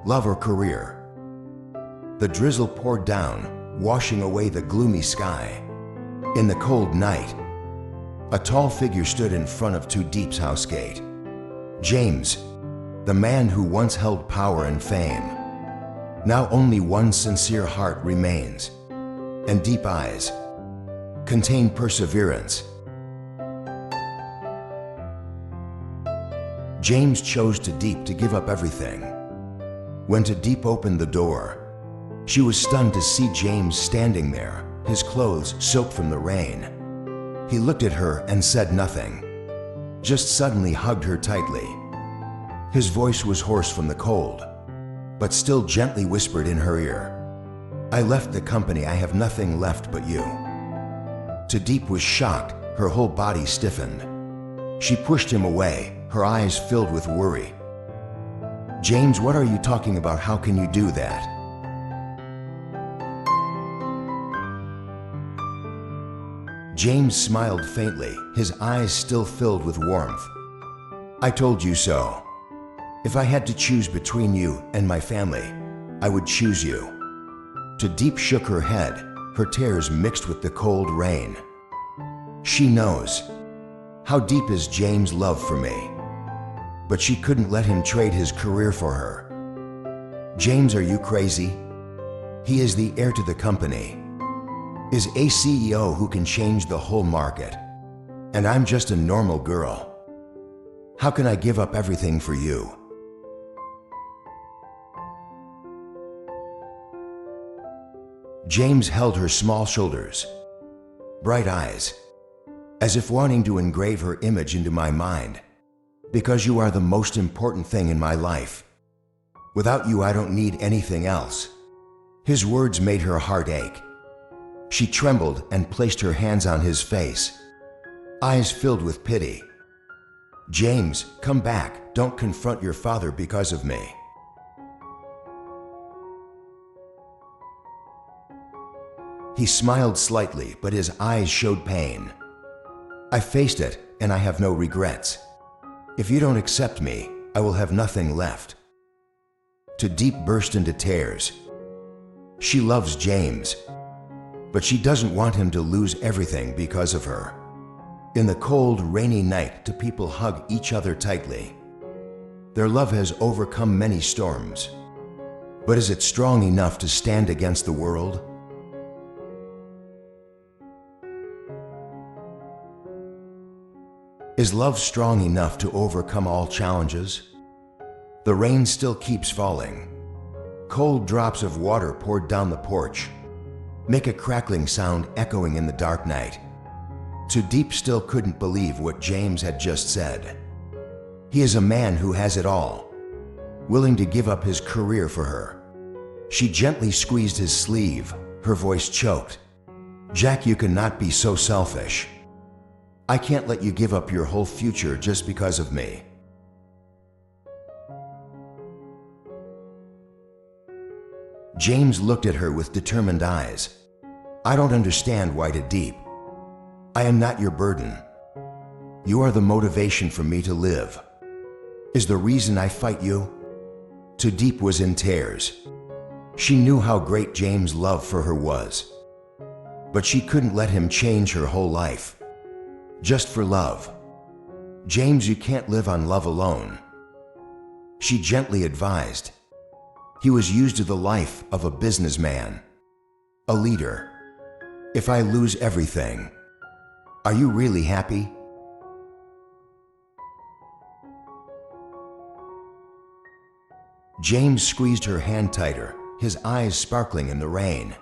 love or career? The drizzle poured down, washing away the gloomy sky. In the cold night, a tall figure stood in front of Tu Diep's house gate. James, the man who once held power and fame. Now only one sincere heart remains, and deep eyes contain perseverance. James chose Tu Diep to give up everything. When Tu Diep opened the door, she was stunned to see James standing there, his clothes soaked from the rain. He looked at her and said nothing, just suddenly hugged her tightly. His voice was hoarse from the cold, but still gently whispered in her ear, "I left the company, I have nothing left but you." Tu Diep was shocked, her whole body stiffened. She pushed him away, her eyes filled with worry. "James, what are you talking about? How can you do that?" James smiled faintly, his eyes still filled with warmth. "I told you so. If I had to choose between you and my family, I would choose you." Tu Diep shook her head, her tears mixed with the cold rain. She knows. How deep is James' love for me? But she couldn't let him trade his career for her. "James, are you crazy? He is the heir to the company, is a CEO who can change the whole market. And I'm just a normal girl. How can I give up everything for you?" James held her small shoulders, bright eyes, as if wanting to engrave her image into my mind. "Because you are the most important thing in my life. Without you, I don't need anything else." His words made her heart ache. She trembled and placed her hands on his face, eyes filled with pity. "James, come back. Don't confront your father because of me." He smiled slightly, but his eyes showed pain. "I faced it, and I have no regrets. If you don't accept me, I will have nothing left." Tu Diep burst into tears. She loves James, but she doesn't want him to lose everything because of her. In the cold, rainy night, two people hug each other tightly. Their love has overcome many storms. But is it strong enough to stand against the world? Is love strong enough to overcome all challenges? The rain still keeps falling. Cold drops of water poured down the porch, make a crackling sound echoing in the dark night. Tu Diep still couldn't believe what James had just said. He is a man who has it all, willing to give up his career for her. She gently squeezed his sleeve, her voice choked. "Jack, you cannot be so selfish. I can't let you give up your whole future just because of me." James looked at her with determined eyes. "I don't understand why Tu Diep. I am not your burden. You are the motivation for me to live. Is the reason I fight you?" Tu Diep was in tears. She knew how great James' love for her was. But she couldn't let him change her whole life. Just for love. "James, you can't live on love alone," she gently advised. He was used to the life of a businessman, a leader. "If I lose everything, are you really happy?" James squeezed her hand tighter, his eyes sparkling in the rain.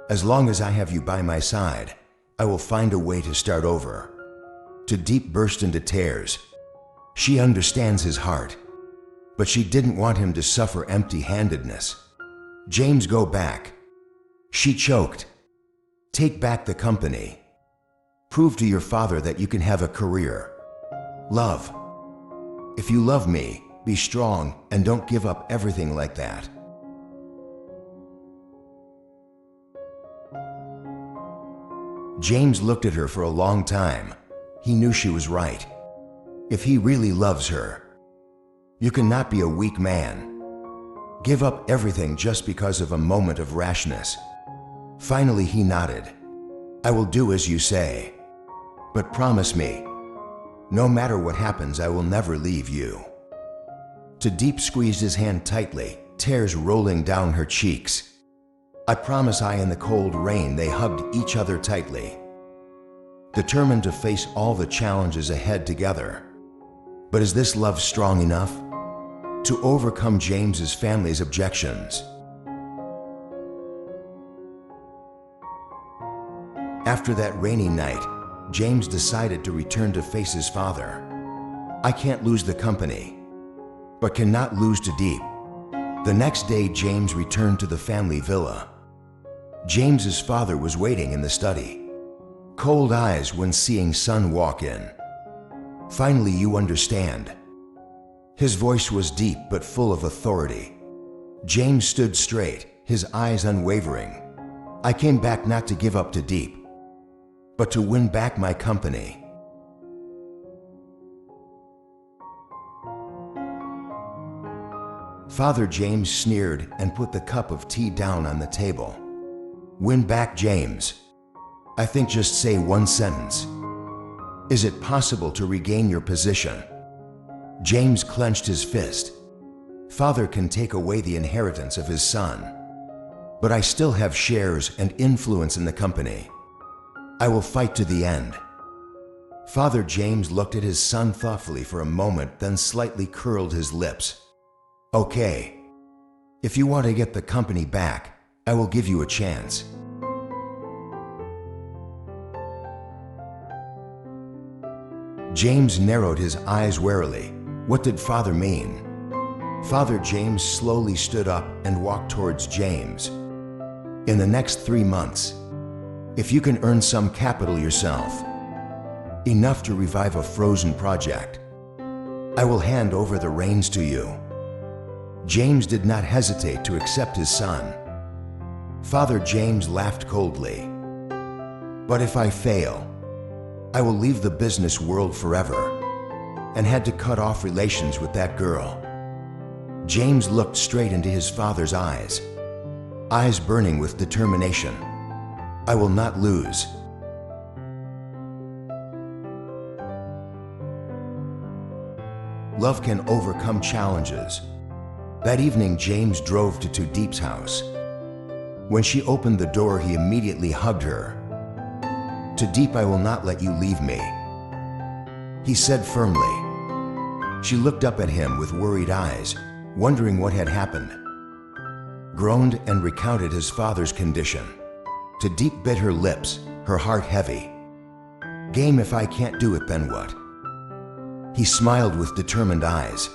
"As long as I have you by my side, I will find a way to start over." Tu Diep burst into tears. She understands his heart, but she didn't want him to suffer empty-handedness. "James, go back." She choked. "Take back the company. Prove to your father that you can have a career. Love. If you love me, be strong and don't give up everything like that." James looked at her for a long time. He knew she was right. If he really loves her, you cannot be a weak man. Give up everything just because of a moment of rashness. Finally, he nodded. I will do as you say. But promise me, no matter what happens, I will never leave you. Tu Diep squeezed his hand tightly, tears rolling down her cheeks. I promise. In the cold rain, they hugged each other tightly, determined to face all the challenges ahead together. But is this love strong enough to overcome James's family's objections? After that rainy night, James decided to return to face his father. I can't lose the company, but cannot lose Tu Diep. The next day, James returned to the family villa. James's father was waiting in the study, cold eyes when seeing son walk in. Finally, you understand. His voice was deep but full of authority. James stood straight, his eyes unwavering. I came back not to give up Tu Diep, but to win back my company. Father James sneered and put the cup of tea down on the table. Win back, James. I think just say one sentence. Is it possible to regain your position? James clenched his fist. Father can take away the inheritance of his son, but I still have shares and influence in the company. I will fight to the end. Father James looked at his son thoughtfully for a moment, then slightly curled his lips. Okay, if you want to get the company back, I will give you a chance. James narrowed his eyes warily. What did Father mean? Father James slowly stood up and walked towards James. In the next 3 months, if you can earn some capital yourself, enough to revive a frozen project, I will hand over the reins to you. James did not hesitate to accept his son. Father James laughed coldly. But if I fail, I will leave the business world forever, and had to cut off relations with that girl. James looked straight into his father's eyes burning with determination. I will not lose. Love can overcome challenges. That evening, James drove to Tu Diep's house. When she opened the door, he immediately hugged her. Tu Diep, I will not let you leave me, he said firmly. She looked up at him with worried eyes, wondering what had happened. Groaned and recounted his father's condition. Tu Diep bit her lips, her heart heavy. Game, if I can't do it, then what? He smiled with determined eyes.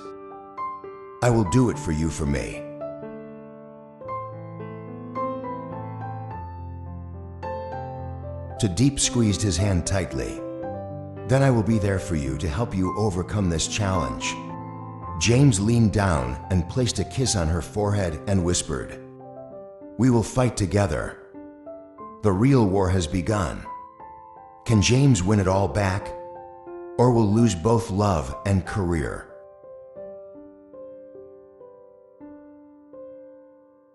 I will do it for you, for me. Tu Diep squeezed his hand tightly. Then I will be there for you to help you overcome this challenge. James leaned down and placed a kiss on her forehead and whispered, we will fight together. The real war has begun. Can James win it all back, or will lose both love and career?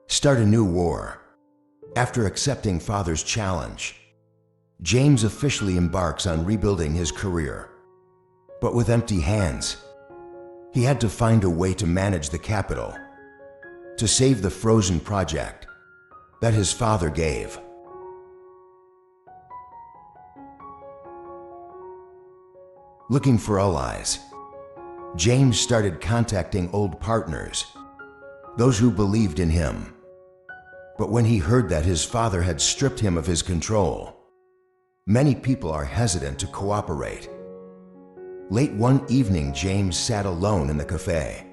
Start a new war. After accepting Father's challenge, James officially embarks on rebuilding his career. But with empty hands, he had to find a way to manage the capital, to save the frozen project that his father gave. Looking for allies, James started contacting old partners, those who believed in him. But when he heard that his father had stripped him of his control, many people are hesitant to cooperate. Late one evening, James sat alone in the cafe.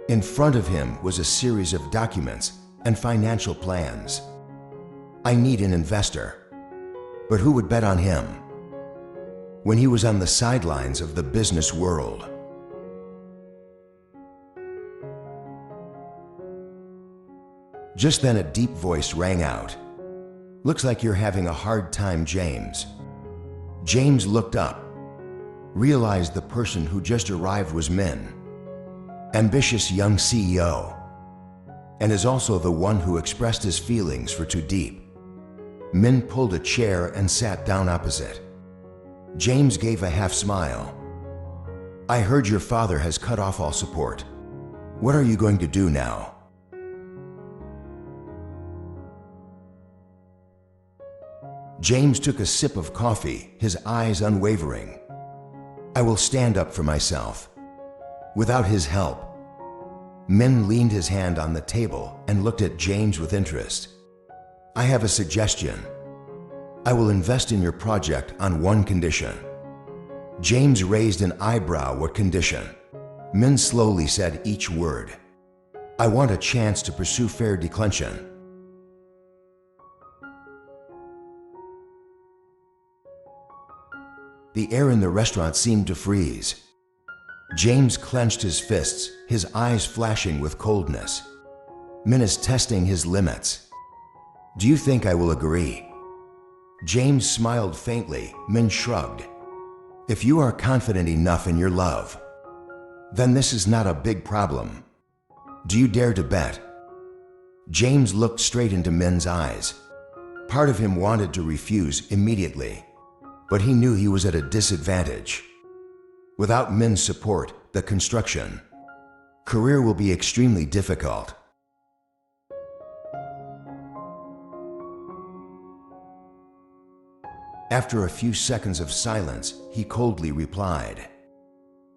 In front of him was a series of documents and financial plans. I need an investor, but who would bet on him when he was on the sidelines of the business world? Just then, a deep voice rang out. Looks like you're having a hard time, James. James looked up, realized the person who just arrived was Min, ambitious young CEO. and is also the one who expressed his feelings for Tu Diep. Min pulled a chair and sat down opposite. James gave a half smile. I heard your father has cut off all support. What are you going to do now? James took a sip of coffee, his eyes unwavering. I will stand up for myself. Without his help. Min leaned his hand on the table and looked at James with interest. I have a suggestion. I will invest in your project on one condition. James raised an eyebrow. What condition? Min slowly said each word. I want a chance to pursue fair declension. The air in the restaurant seemed to freeze. James clenched his fists, his eyes flashing with coldness. Min is testing his limits. Do you think I will agree? James smiled faintly. Min shrugged. If you are confident enough in your love, then this is not a big problem. Do you dare to bet? James looked straight into Min's eyes. Part of him wanted to refuse immediately, but he knew he was at a disadvantage. Without Min's support, the construction career will be extremely difficult. After a few seconds of silence, he coldly replied,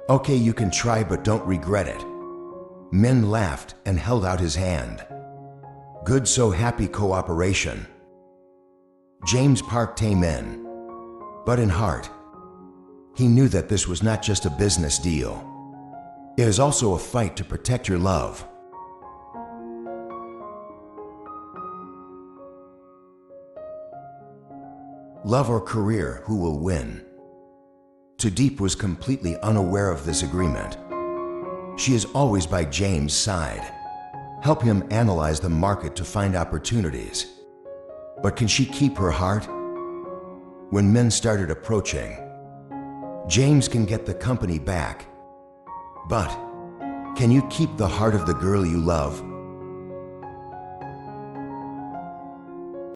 Okay, you can try, but don't regret it. Min laughed and held out his hand. Good, so happy cooperation. James parked Min, but in heart, he knew that this was not just a business deal. It is also a fight to protect your love. Love or career, who will win? Tu Diep was completely unaware of this agreement. She is always by James' side. Help him analyze the market to find opportunities. But can she keep her heart? When Min started approaching, James can get the company back. But can you keep the heart of the girl you love?